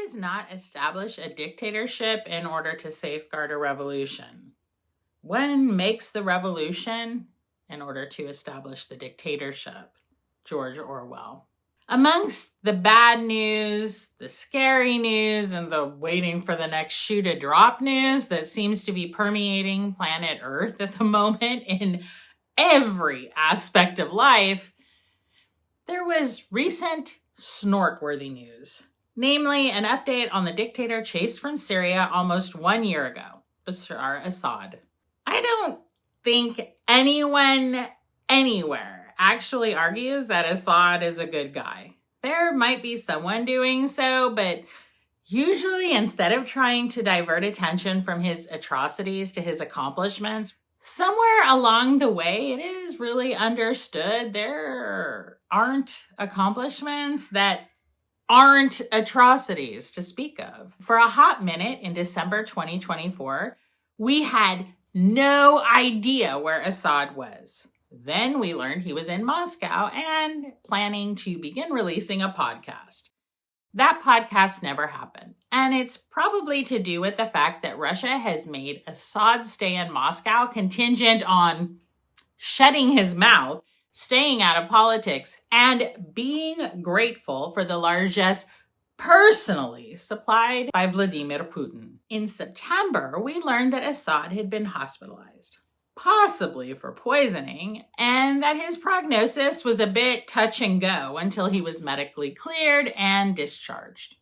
does not establish a dictatorship in order to safeguard a revolution. One makes the revolution in order to establish the dictatorship. George Orwell. Amongst the bad news, the scary news, and the waiting for the next shoe to drop news that seems to be permeating planet Earth at the moment in every aspect of life, there was recent snort-worthy news. Namely, an update on the dictator chased from Syria almost 1 year ago, Bashar al-Assad. I don't think anyone anywhere actually argues that Assad is a good guy. There might be someone doing so, but usually instead of trying to divert attention from his atrocities to his accomplishments, somewhere along the way it is really understood there aren't accomplishments that aren't atrocities to speak of. For a hot minute in December 2024, we had no idea where Assad was. Then we learned he was in Moscow and planning to begin releasing a podcast. That podcast never happened, and it's probably to do with the fact that Russia has made Assad's stay in Moscow contingent on shutting his mouth, staying out of politics, and being grateful for the largesse personally supplied by Vladimir Putin. In September, we learned that Assad had been hospitalized, possibly for poisoning, and that his prognosis was a bit touch and go until he was medically cleared and discharged.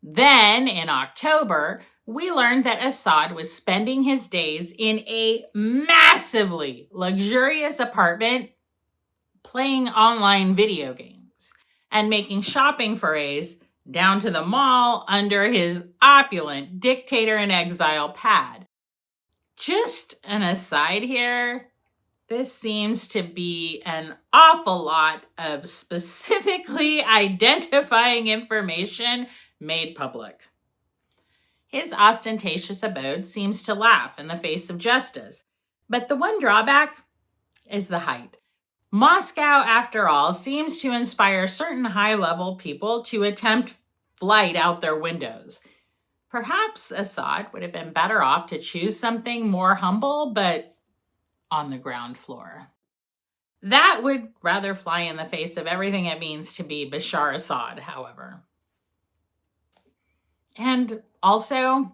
Then, in October, we learned that Assad was spending his days in a massively luxurious apartment playing online video games and making shopping forays down to the mall under his opulent dictator in exile pad. Just an aside here, this seems to be an awful lot of specifically identifying information made public. His ostentatious abode seems to laugh in the face of justice, but the one drawback is the height. Moscow, after all, seems to inspire certain high-level people to attempt flight out their windows. Perhaps Assad would have been better off to choose something more humble, but on the ground floor. That would rather fly in the face of everything it means to be Bashar Assad, however. And also,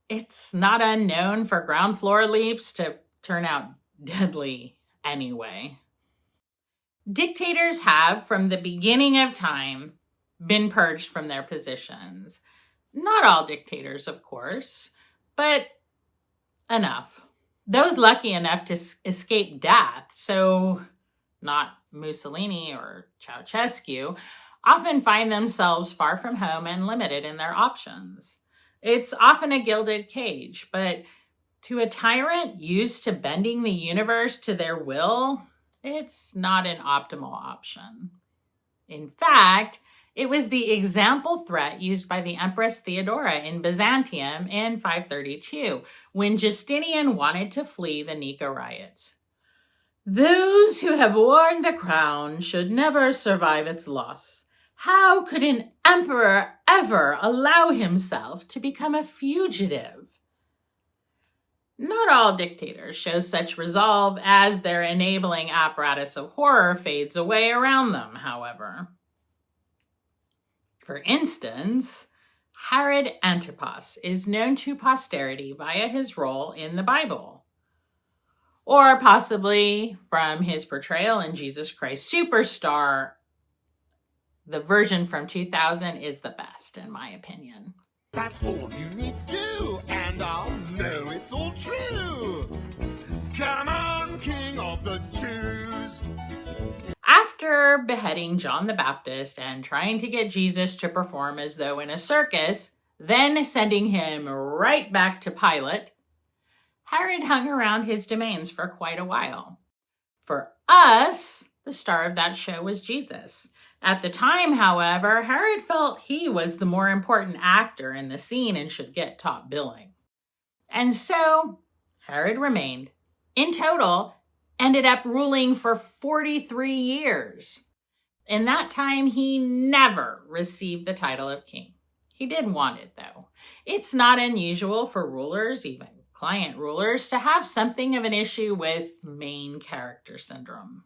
it's not unknown for ground floor leaps to turn out deadly anyway. Dictators have, from the beginning of time, been purged from their positions. Not all dictators, of course, but enough. Those lucky enough to escape death, so not Mussolini or Ceausescu, often find themselves far from home and limited in their options. It's often a gilded cage, but to a tyrant used to bending the universe to their will, it's not an optimal option. In fact, it was the example threat used by the Empress Theodora in Byzantium in 532, when Justinian wanted to flee the Nika riots. Those who have worn the crown should never survive its loss. How could an emperor ever allow himself to become a fugitive? Not all dictators show such resolve as their enabling apparatus of horror fades away around them, however. For instance, Herod Antipas is known to posterity via his role in the Bible, or possibly from his portrayal in Jesus Christ Superstar. The version from 2000 is the best, in my opinion. That's all you need to do, and I'll know it's all true. Come on, King of the Jews. After beheading John the Baptist and trying to get Jesus to perform as though in a circus, then sending him right back to Pilate, Herod hung around his domains for quite a while. For us, the star of that show was Jesus. At the time, however, Herod felt he was the more important actor in the scene and should get top billing. And so, Herod remained. In total, ended up ruling for 43 years. In that time, he never received the title of king. He did want it, though. It's not unusual for rulers, even client rulers, to have something of an issue with main character syndrome.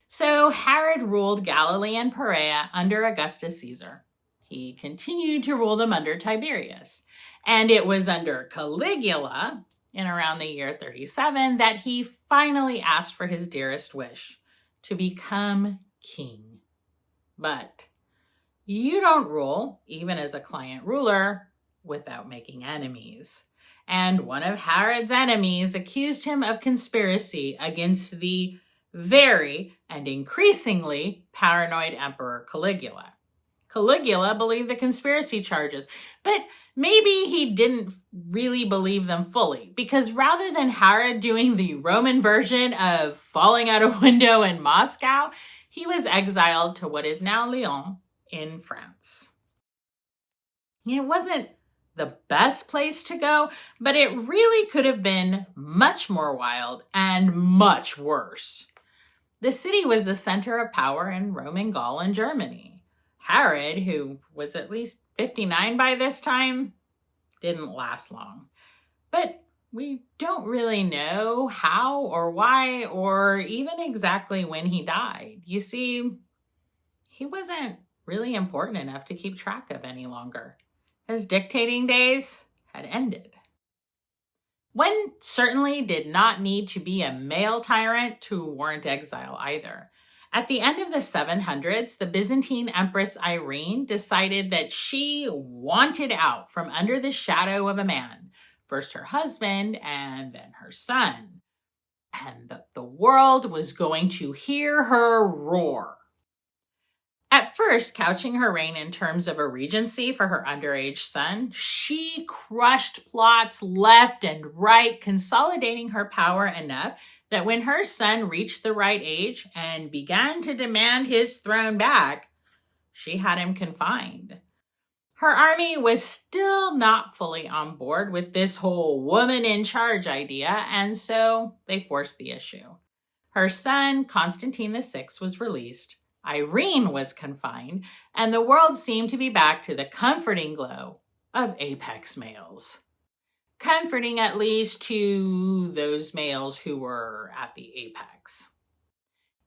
So Herod ruled Galilee and Perea under Augustus Caesar. He continued to rule them under Tiberius. And it was under Caligula, in around the year 37, that he finally asked for his dearest wish, to become king. But you don't rule, even as a client ruler, without making enemies. And one of Herod's enemies accused him of conspiracy against the very and increasingly paranoid Emperor Caligula. Caligula believed the conspiracy charges, but maybe he didn't really believe them fully, because rather than Herod doing the Roman version of falling out a window in Moscow, he was exiled to what is now Lyon in France. It wasn't the best place to go, but it really could have been much more wild and much worse. The city was the center of power in Roman Gaul and Germany. Herod, who was at least 59 by this time, didn't last long. But we don't really know how or why or even exactly when he died. You see, he wasn't really important enough to keep track of any longer. His dictating days had ended. One certainly did not need to be a male tyrant to warrant exile either. At the end of the 700s, the Byzantine Empress Irene decided that she wanted out from under the shadow of a man, first her husband and then her son, and that the world was going to hear her roar. At first, couching her reign in terms of a regency for her underage son, she crushed plots left and right, consolidating her power enough that when her son reached the right age and began to demand his throne back, she had him confined. Her army was still not fully on board with this whole woman in charge idea, and so they forced the issue. Her son, Constantine VI, was released. Irene was confined, and the world seemed to be back to the comforting glow of apex males. Comforting at least to those males who were at the apex.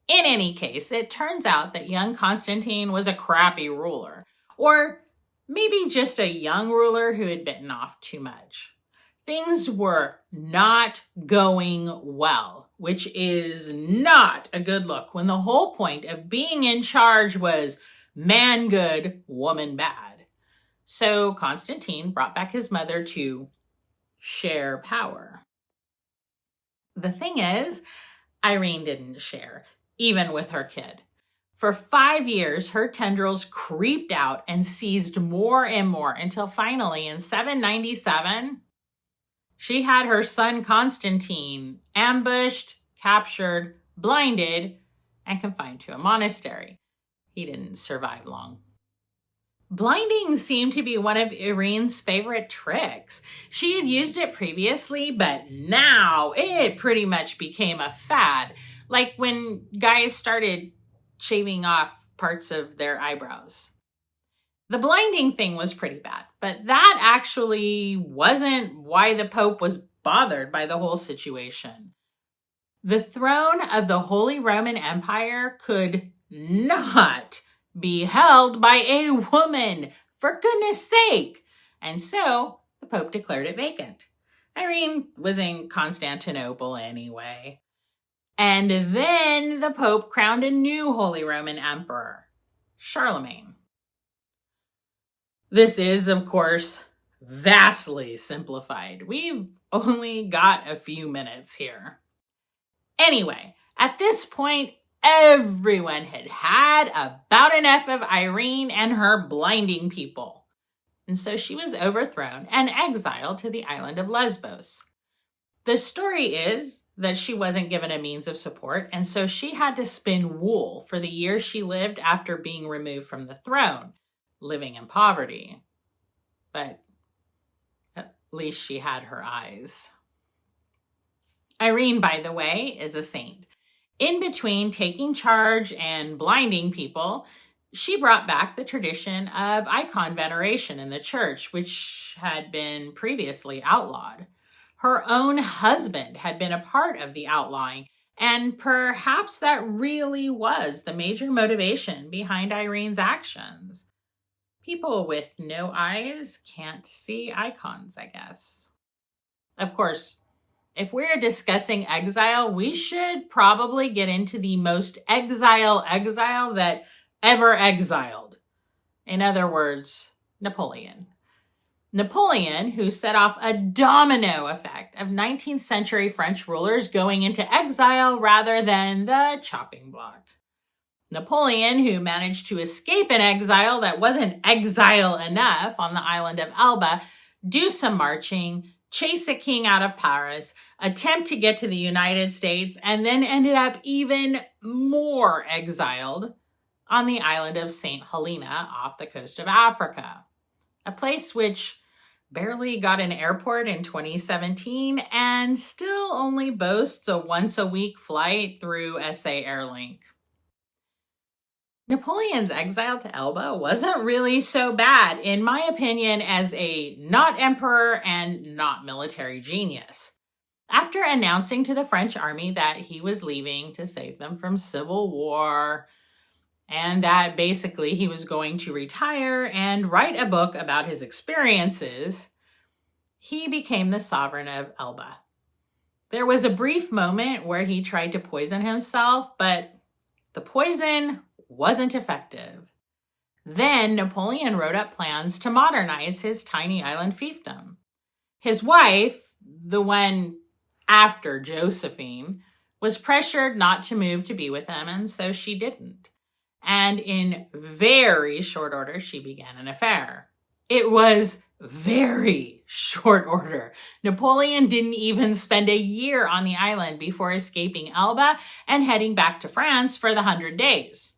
In any case, it turns out that young Constantine was a crappy ruler, or maybe just a young ruler who had bitten off too much. Things were not going well, which is not a good look when the whole point of being in charge was man good, woman bad. So Constantine brought back his mother to share power. The thing is, Irene didn't share, even with her kid. For 5 years, her tendrils creeped out and seized more and more until finally in 797, she had her son Constantine ambushed, captured, blinded, and confined to a monastery. He didn't survive long. Blinding seemed to be one of Irene's favorite tricks. She had used it previously, but now it pretty much became a fad. Like when guys started shaving off parts of their eyebrows. The blinding thing was pretty bad, but that actually wasn't why the Pope was bothered by the whole situation. The throne of the Holy Roman Empire could not be held by a woman, for goodness sake. And so the Pope declared it vacant. Irene was in Constantinople anyway. And then the Pope crowned a new Holy Roman Emperor, Charlemagne. This is, of course, vastly simplified. We've only got a few minutes here. Anyway, at this point, everyone had had about enough of Irene and her blinding people. And so she was overthrown and exiled to the island of Lesbos. The story is that she wasn't given a means of support, and so she had to spin wool for the year she lived after being removed from the throne, living in poverty. But at least she had her eyes. Irene, by the way, is a saint. In between taking charge and blinding people, she brought back the tradition of icon veneration in the church, which had been previously outlawed. Her own husband had been a part of the outlawing, and perhaps that really was the major motivation behind Irene's actions. People with no eyes can't see icons, I guess. Of course, if we're discussing exile, we should probably get into the most exile that ever exiled. In other words, Napoleon. Napoleon, who set off a domino effect of 19th century French rulers going into exile rather than the chopping block. Napoleon, who managed to escape an exile that wasn't exile enough on the island of Elba, do some marching, chase a king out of Paris, attempt to get to the United States, and then ended up even more exiled on the island of St. Helena off the coast of Africa, a place which barely got an airport in 2017 and still only boasts a once-a-week flight through SA Airlink. Napoleon's exile to Elba wasn't really so bad, in my opinion, as a not emperor and not military genius. After announcing to the French army that he was leaving to save them from civil war, and that basically he was going to retire and write a book about his experiences, he became the sovereign of Elba. There was a brief moment where he tried to poison himself, but the poison wasn't effective. Then Napoleon wrote up plans to modernize his tiny island fiefdom. His wife, the one after Josephine, was pressured not to move to be with him, and so she didn't. And in very short order, she began an affair. It was very short order. Napoleon didn't even spend a year on the island before escaping Elba and heading back to France for the 100 days,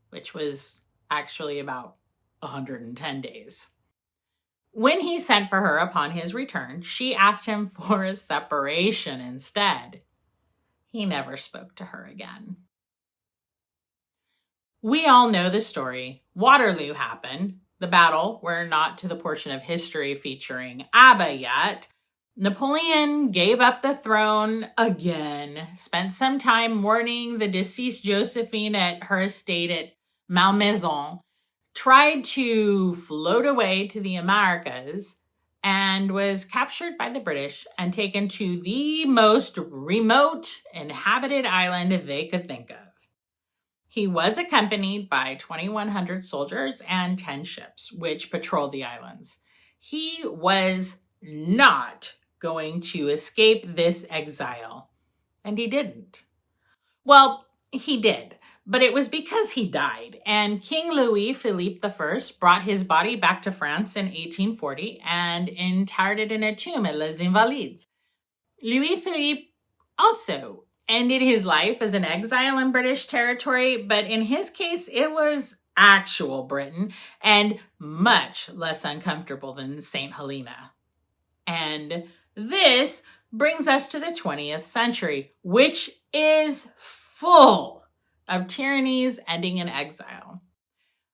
which was actually about 110 days. When he sent for her upon his return, she asked him for a separation instead. He never spoke to her again. We all know the story. Waterloo happened. The battle, we're not to the portion of history featuring ABBA yet. Napoleon gave up the throne again, spent some time mourning the deceased Josephine at her estate at Malmaison, tried to float away to the Americas, and was captured by the British and taken to the most remote inhabited island they could think of. He was accompanied by 2,100 soldiers and 10 ships, which patrolled the islands. He was not going to escape this exile, and he didn't. Well, he did, but it was because he died, and King Louis-Philippe I brought his body back to France in 1840 and interred it in a tomb at Les Invalides. Louis-Philippe also ended his life as an exile in British territory, but in his case, it was actual Britain and much less uncomfortable than St. Helena. And this brings us to the 20th century, which is full of tyrannies ending in exile.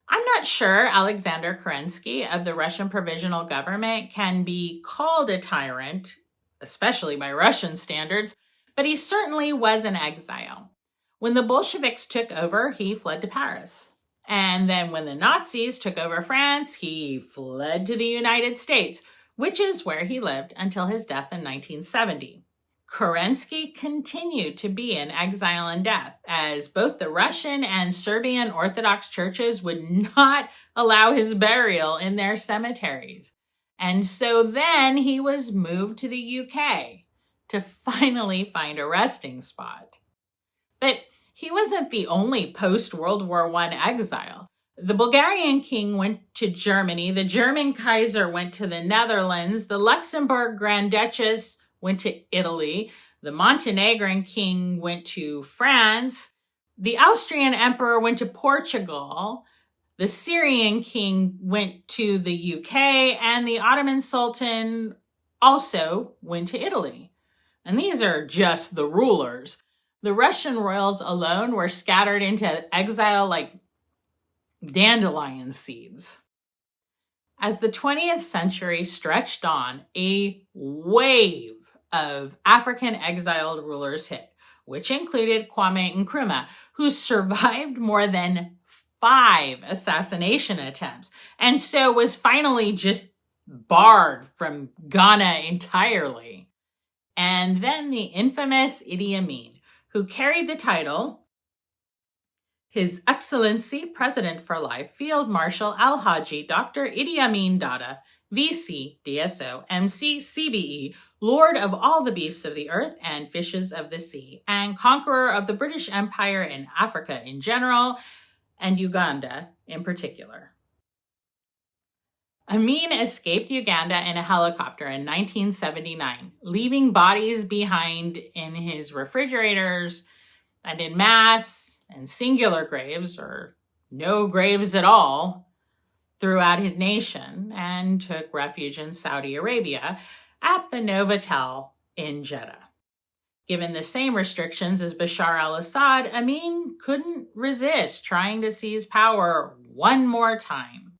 I'm not sure Alexander Kerensky of the Russian Provisional Government can be called a tyrant, especially by Russian standards, but he certainly was in exile. When the Bolsheviks took over, he fled to Paris. And then when the Nazis took over France, he fled to the United States, which is where he lived until his death in 1970. Kerensky continued to be in exile and death, as both the Russian and Serbian Orthodox churches would not allow his burial in their cemeteries. And so then he was moved to the UK to finally find a resting spot. But he wasn't the only post-World War I exile. The Bulgarian king went to Germany, the German Kaiser went to the Netherlands, the Luxembourg Grand Duchess went to Italy, the Montenegrin king went to France, the Austrian emperor went to Portugal, the Syrian king went to the UK, and the Ottoman Sultan also went to Italy. And these are just the rulers. The Russian royals alone were scattered into exile like dandelion seeds. As the 20th century stretched on, a wave of African exiled rulers hit, which included Kwame Nkrumah, who survived more than 5 assassination attempts, and so was finally just barred from Ghana entirely. And then the infamous Idi Amin, who carried the title His Excellency President for Life, Field Marshal Alhaji Dr. Idi Amin Dada, VC, DSO, MC, CBE, Lord of all the beasts of the earth and fishes of the sea, and conqueror of the British Empire in Africa in general, and Uganda in particular. Amin escaped Uganda in a helicopter in 1979, leaving bodies behind in his refrigerators and in mass and singular graves, or no graves at all, throughout his nation, and took refuge in Saudi Arabia at the Novotel in Jeddah. Given the same restrictions as Bashar al-Assad, Amin couldn't resist trying to seize power one more time.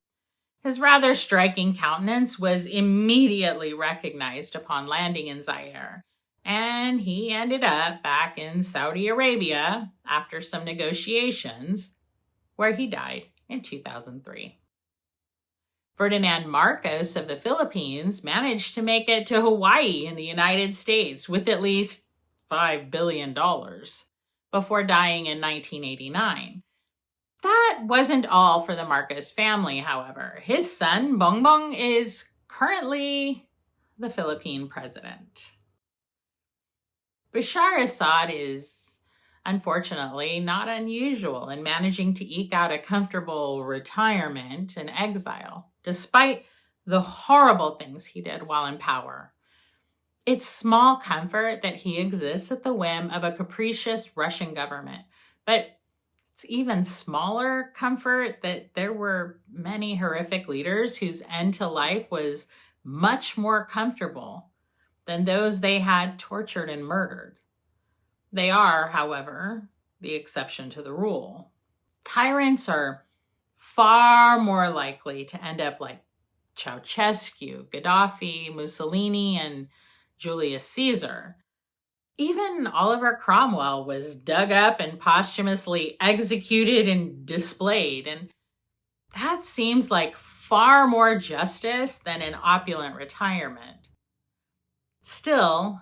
His rather striking countenance was immediately recognized upon landing in Zaire, and he ended up back in Saudi Arabia after some negotiations, where he died in 2003. Ferdinand Marcos of the Philippines managed to make it to Hawaii in the United States with at least $5 billion before dying in 1989. That wasn't all for the Marcos family, however. His son, Bongbong, is currently the Philippine president. Bashar Assad is, unfortunately, not unusual in managing to eke out a comfortable retirement and exile, despite the horrible things he did while in power. It's small comfort that he exists at the whim of a capricious Russian government, but it's even smaller comfort that there were many horrific leaders whose end to life was much more comfortable than those they had tortured and murdered. They are, however, the exception to the rule. Tyrants are far more likely to end up like Ceausescu, Gaddafi, Mussolini, and Julius Caesar. Even Oliver Cromwell was dug up and posthumously executed and displayed, and that seems like far more justice than an opulent retirement. Still,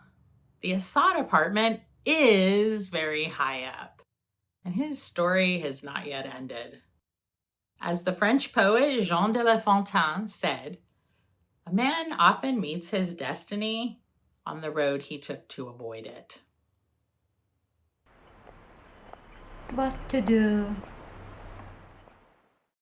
the Assad apartment is very high up, and his story has not yet ended. As the French poet Jean de La Fontaine said, "A man often meets his destiny on the road he took to avoid it." What to do